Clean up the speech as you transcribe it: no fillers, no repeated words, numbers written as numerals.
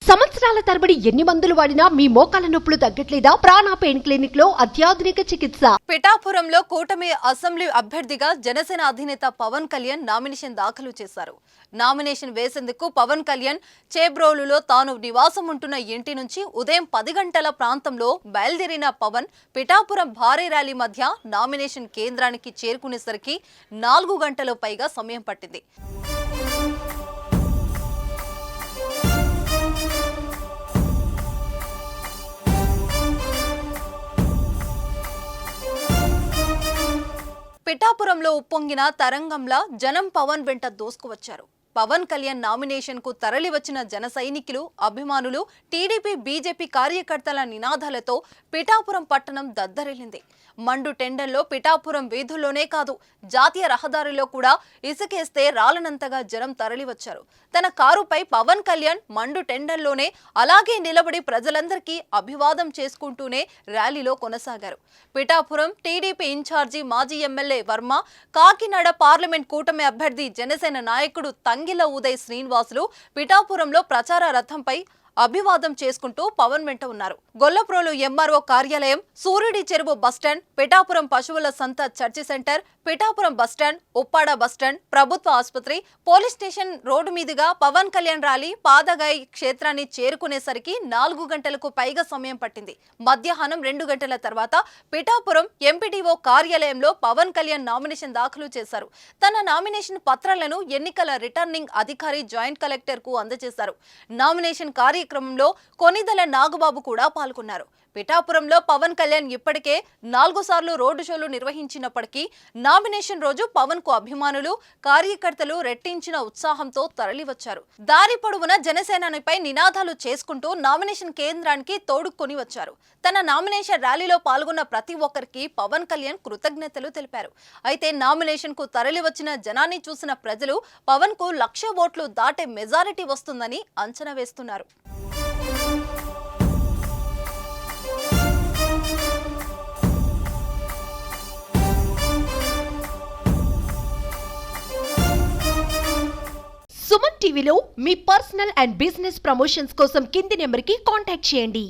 సంవత్సరాల తరబడి ఎన్ని మందులు వాడినా మీ మోకాల నొప్పులు తగ్గట్లేదా? ప్రాణ పెయిన్ క్లినిక్ లో అత్యాధునిక చికిత్స. పిఠాపురంలో కూటమి అసెంబ్లీ అభ్యర్థిగా జనసేన అధినేత పవన్ కళ్యాణ్ నామినేషన్ దాఖలు చేశారు. నామినేషన్ వేసేందుకు పవన్ కళ్యాణ్ చేబ్రోలులో తాను నివాసం ఉంటున్న ఇంటి నుంచి ఉదయం 10 గంటల ప్రాంతంలో బయలుదేరిన పవన్ పిఠాపురం భారీ ర్యాలీ మధ్య నామినేషన్ కేంద్రానికి చేరుకునేసరికి 4 గంటల పైగా సమయం పట్టింది. పిఠాపురంలో ఉప్పొంగిన తరంగంలా జనం పవన్ వెంట దూసుకువచ్చారు. పవన్ కళ్యాణ్ నామినేషన్ కు తరలి వచ్చిన జన సైనికులు, అభిమానులు, టీడీపీ, బీజేపీ కార్యకర్తల నినాదాలతో పిఠాపురం పట్టణం దద్దరిల్లింది. మండు టెండర్లో పిఠాపురం వీధుల్లోనే కాదు, జాతీయ రహదారిలో కూడా ఇసుకేస్తే రాలనంతగా జనం తరలివచ్చారు. తన కారుపై పవన్ కళ్యాణ్ మండు టెండర్లోనే అలాగే నిలబడి ప్రజలందరికీ అభివాదం చేసుకుంటూనే ర్యాలీలో కొనసాగారు. పిఠాపురం టీడీపీ ఇన్ఛార్జి మాజీ ఎమ్మెల్యే వర్మ, కాకినాడ పార్లమెంట్ కూటమి అభ్యర్థి జనసేన నాయకుడు తంగిల ఉదయ్ శ్రీనివాసులు పిఠాపురంలో ప్రచార రథంపై అభివాదం చేసుకుంటూ పవన్ వెంట ఉన్నారు. గొల్లప్రోలు ఎంఆర్ఓ కార్యాలయం, సూర్యుడి చెరువు బస్టాండ్, పిఠాపురం పశువుల సంత church centre, Pithapuram bus stand, Uppada bus stand, ప్రభుత్వ ఆసుపత్రి, పోలీస్ స్టేషన్ రోడ్డు మీదుగా పవన్ కళ్యాణ్ ర్యాలీ పాదగాయి క్షేత్రాన్ని చేరుకునేసరికి 4 గంటలకు పైగా సమయం పట్టింది. మధ్యాహ్నం 2 గంటల తర్వాత పిఠాపురం ఎంపీడీఓ కార్యాలయంలో పవన్ కళ్యాణ్ నామినేషన్ దాఖలు చేశారు. తన నామినేషన్ పత్రాలను ఎన్నికల రిటర్నింగ్ అధికారి జాయింట్ కలెక్టర్ కు అందజేశారు. నామినేషన్ కార్యక్రమంలో కొనిదెల నాగబాబు కూడా పాల్గొన్నారు. పిఠాపురంలో పవన్ కళ్యాణ్ ఇప్పటికే 4 సార్లు రోడ్డు షోలు నిర్వహించినప్పటికీ నామినేషన్ రోజు పవన్ కు అభిమానులు, కార్యకర్తలు రెట్టించిన ఉత్సాహంతో తరలివచ్చారు. దారి పొడవున జనసేనపై నినాదాలు చేసుకుంటూ నామినేషన్ కేంద్రానికి తోడుకొని వచ్చారు. తన నామినేషన్ ర్యాలీలో పాల్గొన్న ప్రతి ఒక్కరికి పవన్ కళ్యాణ్ కృతజ్ఞతలు తెలిపారు. అయితే నామినేషన్ కు తరలి వచ్చిన జనాన్ని చూసిన ప్రజలు పవన్ కు 1,00,000 ఓట్లు దాటే మెజారిటీ వస్తుందని అంచనా వేస్తున్నారు. సుమన్ టీవీలో మీ పర్సనల్ అండ్ బిజినెస్ ప్రమోషన్స్ కోసం కింది నెంబర్కి కాంటాక్ట్ చేయండి.